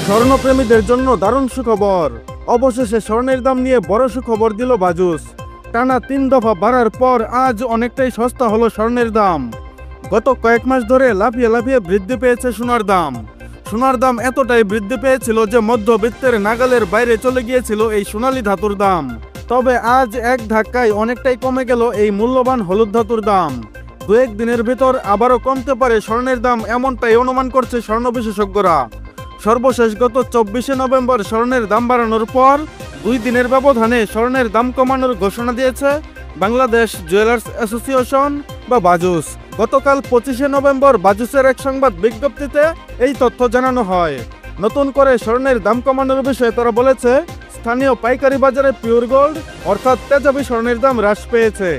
স্বর্ণপ্রেমীদের জন্য দারুণ সুখবর। অবশেষে স্বর্ণের দাম নিয়ে বড় সুখবর দিল বাজুস। টানা 3 দফা বাড়ার পর আজ অনেকটাই সস্তা হলো স্বর্ণের দাম। গত কয়েক মাস ধরে লাফিয়ে লাফিয়ে বৃদ্ধি পেয়েছে সোনার দাম। সোনার দাম এতটাই বৃদ্ধি পেয়েছিল যে মধ্যবিত্তের নাগালের বাইরে চলে গিয়েছিল এই সোনালী ধাতুর দাম। তবে আজ এক ধাক্কায় অনেকটাই কমে গেল এই মূল্যবান হলুদ ধাতুর দাম। 2-1 দিনের ভিতর আবারও কমতে পারে স্বর্ণের দাম, এমনটাই অনুমান করছে স্বর্ণ বিশেষজ্ঞরা। সর্বশেষ গত 24শে নভেম্বর স্বর্ণের দাম বাড়ানোর পর 2 দিনের ব্যবধানে স্বর্ণের দাম কমানোর ঘোষণা দিয়েছে বাংলাদেশ জুয়েলার্স অ্যাসোসিয়েশন বা বাজুস। গতকাল 25শে নভেম্বর বাজুসের এক সংবাদ বিজ্ঞপ্তিতে এই তথ্য জানানো হয়। নতুন করে স্বর্ণের দাম কমানোর বিষয়ে তারা বলেছে, স্থানীয় পাইকারি বাজারে পিওর গোল্ড অর্থাৎ তেজাবি স্বর্ণের দাম হ্রাস পেয়েছে।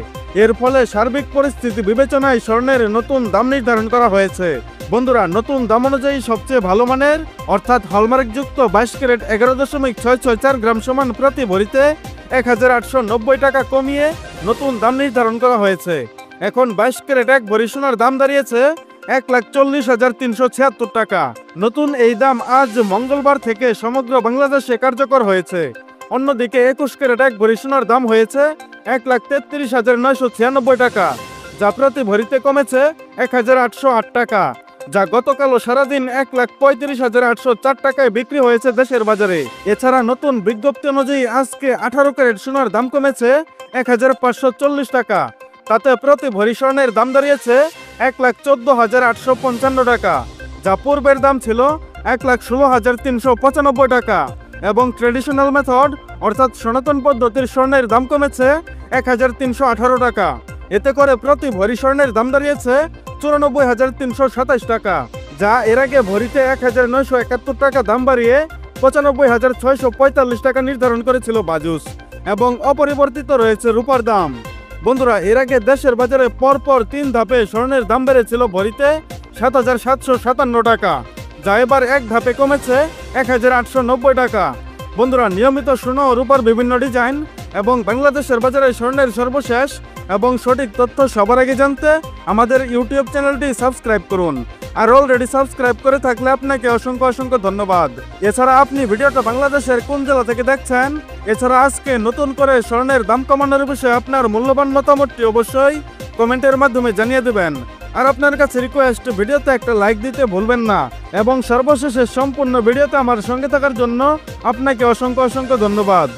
এর ফলে সার্বিক পরিস্থিতি বিবেচনায় স্বর্ণের নতুন দাম নির্ধারণ করা হয়েছে। বন্ধুরা, নতুন দাম অনুযায়ী সবচেয়ে ভালো মানের অর্থাৎ হলমার্কযুক্ত 22 ক্যারেট 11.664 গ্রাম সমান প্রতি ভরিতে 1890 টাকা কমিয়ে নতুন দাম নির্ধারণ করা হয়েছে। এখন 22 ক্যারেট 1 ভরি সোনার দাম দাঁড়িয়েছে 1,40,376 টাকা। নতুন এই দাম আজ মঙ্গলবার থেকে সমগ্র বাংলাদেশে কার্যকর হয়েছে। অন্যদিকে 21 ক্যারেট 1 ভরি সোনার দাম হয়েছে 1,33,996 টাকা, যা প্রতি ভরিতে কমেছে 1,808 টাকা, যা গতকালও সারাদিন 1,35,804 টাকায় বিক্রি হয়েছে দেশের বাজারে। এছাড়া নতুন বিজ্ঞপ্তি অনুযায়ী আজকে 18 ক্যারেট সোনার দাম কমেছে 1,540 টাকা। তাতে প্রতি ভরি স্বর্ণের দাম দাঁড়িয়েছে 1,14,855 টাকা, যা পূর্বের দাম ছিল 1,16,395 টাকা। এবং ট্রেডিশনাল মেথড অর্থাৎ সনাতন পদ্ধতির স্বর্ণের দাম কমেছে 1,318 টাকা। এতে করে প্রতি ভরি স্বর্ণের দাম দাঁড়িয়েছে 94,327 টাকা, যা এর আগে ভরিতে 1,971 টাকা দাম বাড়িয়ে 95,645 টাকা নির্ধারণ করেছিল বাজুস। এবং অপরিবর্তিত রয়েছে রূপার দাম। বন্ধুরা, এর আগে দেশের বাজারে পরপর 3 ধাপে স্বর্ণের দাম বেড়েছিল ভরিতে 7,757 টাকা, যা এবার এক ধাপে কমেছে 1,890 টাকা। বন্ধুরা, নিয়মিত সোনা ও রূপার বিভিন্ন ডিজাইন এবং বাংলাদেশের বাজারে স্বর্ণের সর্বশেষ এবং সঠিক তথ্য সবার আগে জানতে আমাদের ইউটিউব চ্যানেলটি সাবস্ক্রাইব করুন। আর অলরেডি সাবস্ক্রাইব করে থাকলে আপনাকে অসংখ্য ধন্যবাদ। এছাড়া আপনি ভিডিওটা বাংলাদেশের কোন জেলা থেকে দেখছেন, এছাড়া আজকে নতুন করে স্বর্ণের দাম কমানোর বিষয়ে আপনার মূল্যবান মতামতটি অবশ্যই কমেন্টের মাধ্যমে জানিয়ে দেবেন। আর আপনার কাছে রিকোয়েস্ট, ভিডিওতে একটা লাইক দিতে ভুলবেন না। এবং সর্বশেষে সম্পূর্ণ ভিডিওতে আমার সঙ্গে থাকার জন্য আপনাকে অসংখ্য ধন্যবাদ।